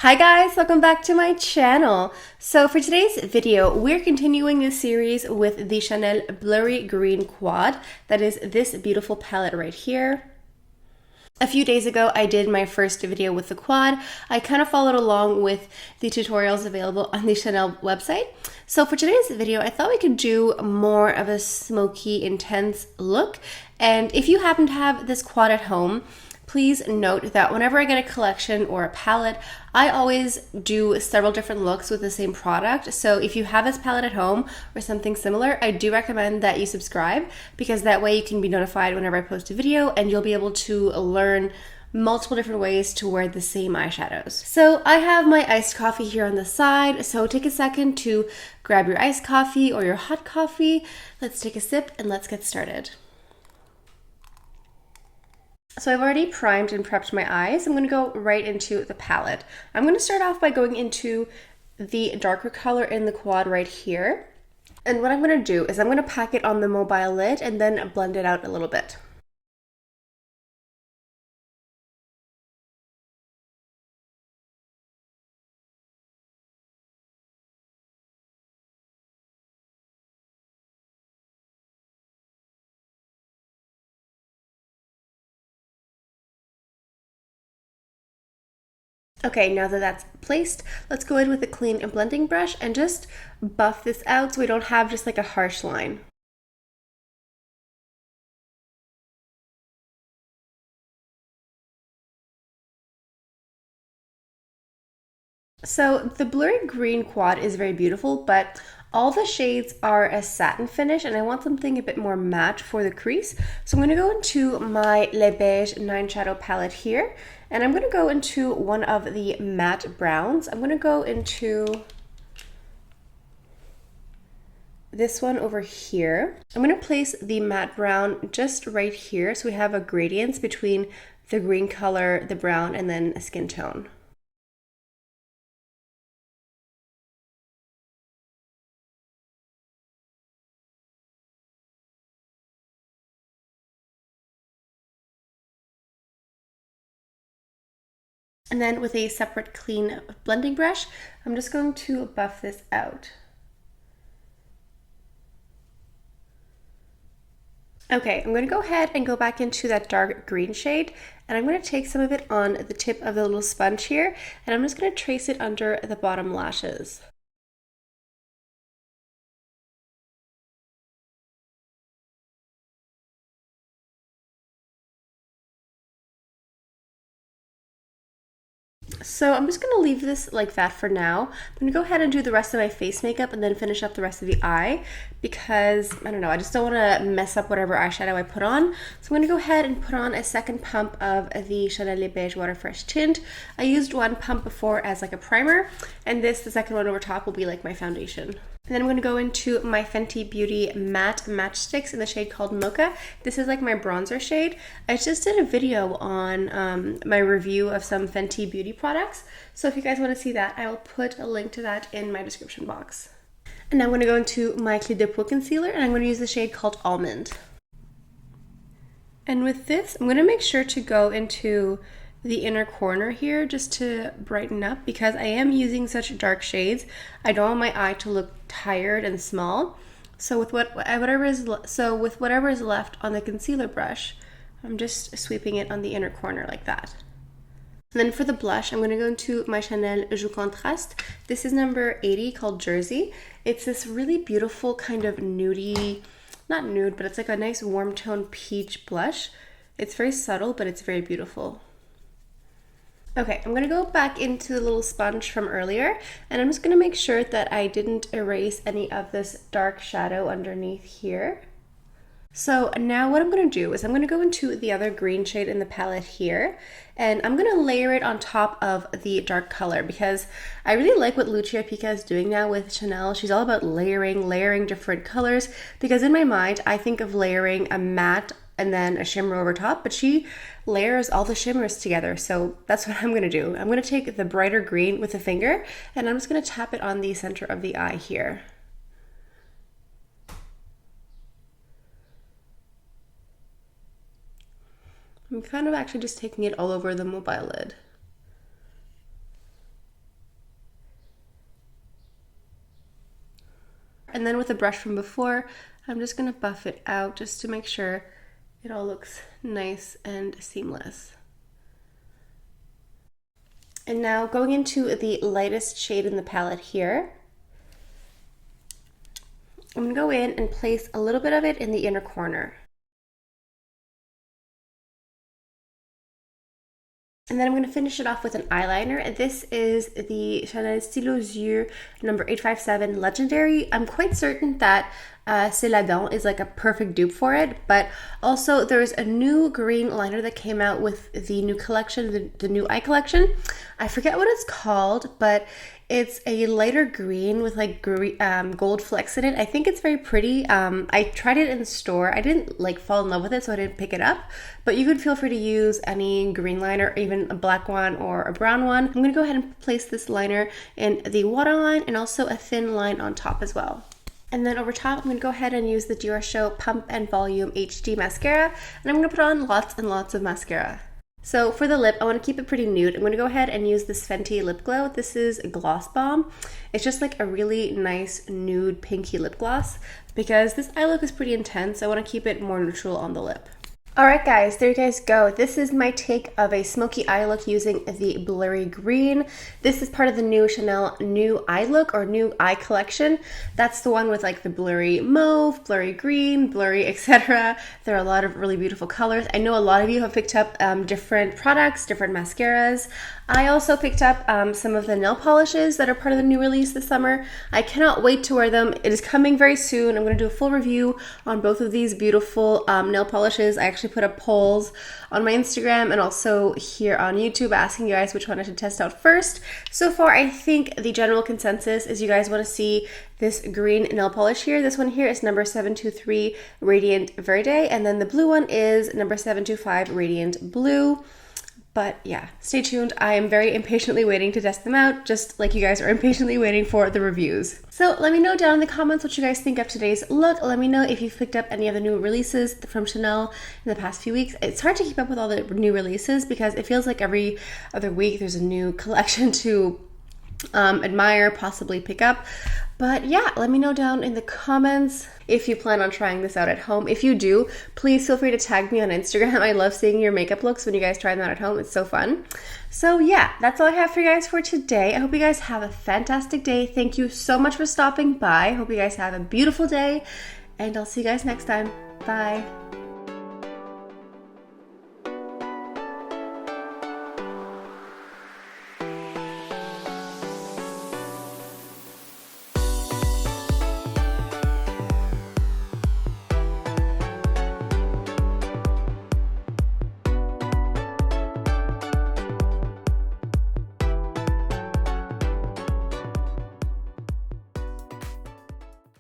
Hi guys, welcome back to my channel. So for today's video, we're continuing this series with the Chanel Blurry Green Quad. That is this beautiful palette right here. A few days ago, I did my first video with the quad. I kind of followed along with the tutorials available on the Chanel website. So for today's video, I thought we could do more of a smoky, intense look. And if you happen to have this quad at home, please note that whenever I get a collection or a palette, I always do several different looks with the same product. So if you have this palette at home or something similar, I do recommend that you subscribe because that way you can be notified whenever I post a video and you'll be able to learn multiple different ways to wear the same eyeshadows. So I have my iced coffee here on the side. So take a second to grab your iced coffee or your hot coffee. Let's take a sip and let's get started. So I've already primed and prepped my eyes. I'm going to go right into the palette. I'm going to start off by going into the darker color in the quad right here. And what I'm going to do is I'm going to pack it on the mobile lid and then blend it out a little bit. Okay, now that that's placed, let's go in with a clean blending brush and just buff this out so we don't have just like a harsh line. So the blurry green quad is very beautiful, but all the shades are a satin finish and I want something a bit more matte for the crease. So I'm going to go into my Le Beige 9 Shadow palette here and I'm going to go into one of the matte browns. I'm going to go into this one over here. I'm going to place the matte brown just right here so we have a gradient between the green color, the brown, and then a skin tone. And then with a separate clean blending brush, I'm just going to buff this out. Okay, I'm going to go ahead and go back into that dark green shade and I'm going to take some of it on the tip of the little sponge here and I'm just going to trace it under the bottom lashes. So I'm just going to leave this like that for now. I'm going to go ahead and do the rest of my face makeup and then finish up the rest of the eye because, I don't know, I just don't want to mess up whatever eyeshadow I put on. So I'm going to go ahead and put on a second pump of the Chanel Beige Water Fresh Tint. I used one pump before as like a primer and the second one over top will be like my foundation. And then I'm going to go into my Fenty Beauty Matte Matchsticks in the shade called Mocha. This is like my bronzer shade. I just did a video on my review of some Fenty Beauty products. So if you guys want to see that, I will put a link to that in my description box. And now I'm going to go into my Cle De Peau concealer and I'm going to use the shade called Almond. And with this, I'm going to make sure to go into the inner corner here just to brighten up because I am using such dark shades. I don't want my eye to look tired and small. So with whatever is left on the concealer brush, I'm just sweeping it on the inner corner like that. And then for the blush, I'm going to go into my Chanel Joues Contrast. This is number 80 called Jersey. It's this really beautiful kind of nudie, not nude, but it's like a nice warm tone peach blush. It's very subtle, but it's very beautiful. Okay, I'm going to go back into the little sponge from earlier and I'm just going to make sure that I didn't erase any of this dark shadow underneath here. So now what I'm going to do is I'm going to go into the other green shade in the palette here and I'm going to layer it on top of the dark color because I really like what Lucia Pica is doing now with Chanel. She's all about layering different colors because in my mind I think of layering a matte and then a shimmer over top, but she layers all the shimmers together. So that's what I'm going to do. I'm going to take the brighter green with a finger and I'm just going to tap it on the center of the eye here. I'm kind of actually just taking it all over the mobile lid. And then with a brush from before, I'm just gonna buff it out just to make sure it all looks nice and seamless. And now going into the lightest shade in the palette here, I'm gonna go in and place a little bit of it in the inner corner. And then I'm going to finish it off with an eyeliner. This is the Chanel Stylo Yeux number 857 Legendary. I'm quite certain that C'est la Dent is like a perfect dupe for it, but also there's a new green liner that came out with the new collection, the new eye collection. I forget what it's called, but it's a lighter green with like gold flecks in it. I think it's very pretty. I tried it in the store. I didn't like fall in love with it, so I didn't pick it up, but you could feel free to use any green liner, even a black one or a brown one. I'm going to go ahead and place this liner in the waterline and also a thin line on top as well. And then over top, I'm going to go ahead and use the Dior Show Pump and Volume HD Mascara, and I'm going to put on lots and lots of mascara. So for the lip, I want to keep it pretty nude. I'm going to go ahead and use this Fenty lip glow. This is a Gloss Bomb. It's just like a really nice nude pinky lip gloss because this eye look is pretty intense. I want to keep it more neutral on the lip. Alright guys, there you guys go. This is my take of a smoky eye look using the Blurry Green. This is part of the new Chanel new eye look or new eye collection. That's the one with like the blurry mauve, blurry green, blurry etc. There are a lot of really beautiful colors. I know a lot of you have picked up different products, different mascaras. I also picked up some of the nail polishes that are part of the new release this summer. I cannot wait to wear them. It is coming very soon. I'm going to do a full review on both of these beautiful nail polishes. I actually put up polls on my Instagram and also here on YouTube asking you guys which one I should test out first. So far, I think the general consensus is you guys want to see this green nail polish here. This one here is number 723 Radiant Verde, and then the blue one is number 725 Radiant Blue. But yeah, stay tuned. I am very impatiently waiting to test them out, just like you guys are impatiently waiting for the reviews. So let me know down in the comments what you guys think of today's look. Let me know if you've picked up any of the new releases from Chanel in the past few weeks. It's hard to keep up with all the new releases because it feels like every other week there's a new collection to admire, possibly pick up. But yeah, let me know down in the comments if you plan on trying this out at home. If you do, please feel free to tag me on Instagram. I love seeing your makeup looks when you guys try them out at home. It's so fun. So yeah, that's all I have for you guys for today. I hope you guys have a fantastic day. Thank you so much for stopping by. I hope you guys have a beautiful day, and I'll see you guys next time. Bye.